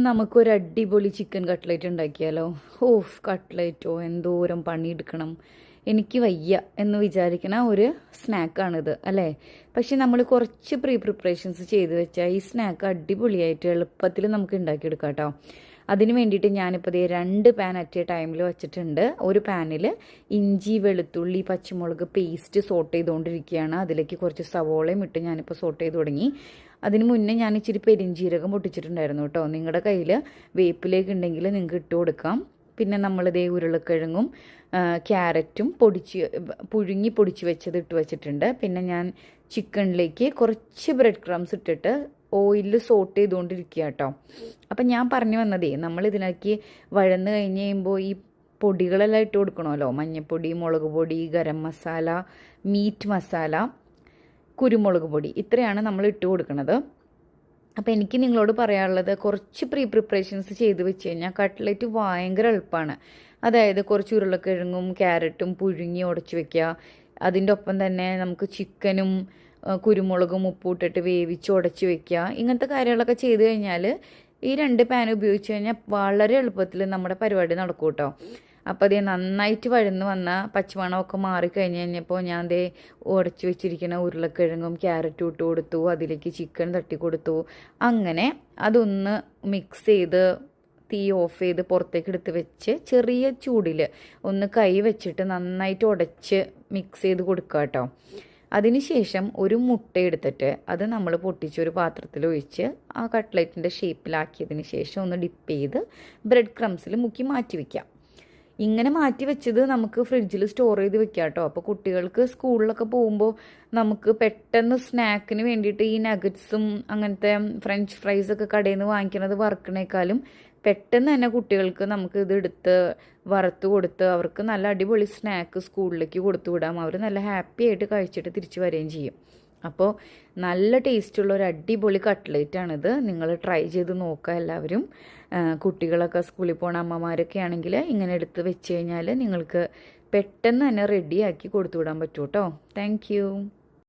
നമുക്കൊരു അടിപൊളി chicken cutlet ഉണ്ടാക്കിയാലോ? ഓഫ്, കട്ട്ലേറ്റോ എന്തോരം പണിയെടുക്കണം. എനിക്ക് വയ്യ എന്ന് വിചാരിക്കണ ഒരു സ്നാക്കാണിത് അല്ലേ? പക്ഷെ നമ്മൾ കുറച്ച് പ്രിപ്പറേഷൻസ് ചെയ്ത് വെച്ചാൽ ഈ സ്നാക്ക് അടിപൊളിയായിട്ട് എളുപ്പത്തിൽ നമുക്ക് ഉണ്ടാക്കിയെടുക്കാം കേട്ടോ. അതിന് വേണ്ടിയിട്ട് ഞാനിപ്പോൾ ദേ 2 പാൻ അറ്റ് ടൈമിൽ വെച്ചിട്ടുണ്ട്. ഒരു പാനിൽ ഇഞ്ചി വെളുത്തുള്ളി പച്ചമുളക് പേസ്റ്റ് സോട്ട് ചെയ്തുകൊണ്ടിരിക്കുകയാണ്. അതിലേക്ക് കുറച്ച് സവോളയും ഇട്ട് ഞാനിപ്പോൾ സോട്ട് ചെയ്ത് തുടങ്ങി. അതിന് മുന്നേ ഞാൻ ഇച്ചിരി പെരിഞ്ചീരകം പൊട്ടിച്ചിട്ടുണ്ടായിരുന്നു കേട്ടോ. നിങ്ങളുടെ കയ്യിൽ വേപ്പിലേക്ക് ഉണ്ടെങ്കിൽ നിങ്ങൾക്ക് ഇട്ട് കൊടുക്കാം. പിന്നെ നമ്മളിതേ ഉരുളക്കിഴങ്ങും ക്യാരറ്റും പുഴുങ്ങി പൊടിച്ച് വെച്ചത് ഇട്ട് വെച്ചിട്ടുണ്ട്. പിന്നെ ഞാൻ ചിക്കനിലേക്ക് കുറച്ച് ബ്രെഡ് ക്രംസ് ഇട്ടിട്ട് ഓയിലിൽ സോട്ട് ചെയ്തുകൊണ്ടിരിക്കുക കേട്ടോ. അപ്പം ഞാൻ പറഞ്ഞു വന്നതേ, നമ്മൾ ഇതിലേക്ക് വഴന്ന് കഴിഞ്ഞ് കഴിയുമ്പോൾ ഈ പൊടികളെല്ലാം ഇട്ട് കൊടുക്കണമല്ലോ. മഞ്ഞൾപ്പൊടി, മുളക് പൊടി, ഗരം മസാല, മീറ്റ് മസാല, കുരുമുളക് പൊടി, ഇത്രയാണ് നമ്മൾ ഇട്ട് കൊടുക്കുന്നത്. അപ്പോൾ എനിക്ക് നിങ്ങളോട് പറയാനുള്ളത്, കുറച്ച് പ്രിപ്പറേഷൻസ് ചെയ്ത് വെച്ച് കഴിഞ്ഞാൽ കട്ട്ലേറ്റ് ഭയങ്കര എളുപ്പമാണ്. അതായത് കുറച്ച് ഉരുളക്കിഴങ്ങും ക്യാരറ്റും പുഴുങ്ങി ഉടച്ച് വെക്കുക. അതിൻ്റെ ഒപ്പം തന്നെ നമുക്ക് ചിക്കനും കുരുമുളകും ഉപ്പിട്ടിട്ട് വേവിച്ച് ഉടച്ച് വെക്കുക. ഇങ്ങനത്തെ കാര്യങ്ങളൊക്കെ ചെയ്ത് കഴിഞ്ഞാൽ ഈ 2 പാൻ ഉപയോഗിച്ച് കഴിഞ്ഞാൽ വളരെ എളുപ്പത്തിൽ നമ്മുടെ പരിപാടി നടക്കും കേട്ടോ. അപ്പോൾ അതേ നന്നായിട്ട് വഴന്ന് വന്ന പച്ചമണമൊക്കെ മാറിക്കഴിഞ്ഞ് കഴിഞ്ഞപ്പോൾ ഞാൻ ദേ ഉടച്ച് വെച്ചിരിക്കുന്ന ഉരുളക്കിഴങ്ങും ക്യാരറ്റും ഇട്ട് കൊടുത്തു. അതിലേക്ക് ചിക്കൻ തട്ടി കൊടുത്തു. അങ്ങനെ അതൊന്ന് മിക്സ് ചെയ്ത് തീ ഓഫ് ചെയ്ത് പുറത്തേക്ക് എടുത്ത് വെച്ച് ചെറിയ ചൂടിൽ ഒന്ന് കൈ വെച്ചിട്ട് നന്നായിട്ട് ഉടച്ച് മിക്സ് ചെയ്ത് കൊടുക്കുക കേട്ടോ. അതിനുശേഷം ഒരു മുട്ട എടുത്തിട്ട് അത് നമ്മൾ പൊട്ടിച്ചൊരു പാത്രത്തിൽ ഒഴിച്ച് ആ കട്ട്ലേറ്റിൻ്റെ ഷേപ്പിലാക്കിയതിന് ശേഷം ഒന്ന് ഡിപ്പ് ചെയ്ത് ബ്രെഡ് ക്രംസിൽ മുക്കി മാറ്റി വയ്ക്കാം. ഇങ്ങനെ മാറ്റി വെച്ചത് നമുക്ക് ഫ്രിഡ്ജിൽ സ്റ്റോർ ചെയ്ത് വെക്കാം കേട്ടോ. അപ്പോൾ കുട്ടികൾക്ക് സ്കൂളിലൊക്കെ പോകുമ്പോൾ നമുക്ക് പെട്ടെന്ന് സ്നാക്കിന് വേണ്ടിയിട്ട് ഈ നഗറ്റ്സും അങ്ങനത്തെ ഫ്രഞ്ച് ഫ്രൈസൊക്കെ കടയിൽ നിന്ന് വാങ്ങിക്കുന്നത് വറുക്കണേക്കാളും പെട്ടെന്ന് തന്നെ കുട്ടികൾക്ക് നമുക്ക് ഇത് എടുത്ത് വറുത്ത് കൊടുത്ത് അവർക്ക് നല്ല അടിപൊളി സ്നാക്ക് സ്കൂളിലേക്ക് കൊടുത്തു വിടാം. അവർ നല്ല ഹാപ്പി ആയിട്ട് കഴിച്ചിട്ട് തിരിച്ചു വരികയും ചെയ്യും. അപ്പോൾ നല്ല ടേസ്റ്റുള്ള ഒരു അടിപൊളി കട്ട്ലേറ്റാണിത്. നിങ്ങൾ ട്രൈ ചെയ്ത് നോക്കുക എല്ലാവരും. കുട്ടികളൊക്കെ സ്കൂളിൽ പോണ അമ്മമാരൊക്കെ ആണെങ്കിൽ ഇങ്ങനെ എടുത്ത് വെച്ച് കഴിഞ്ഞാൽ നിങ്ങൾക്ക് പെട്ടെന്ന് തന്നെ റെഡിയാക്കി കൊടുത്തു വിടാൻ പറ്റും കേട്ടോ. താങ്ക്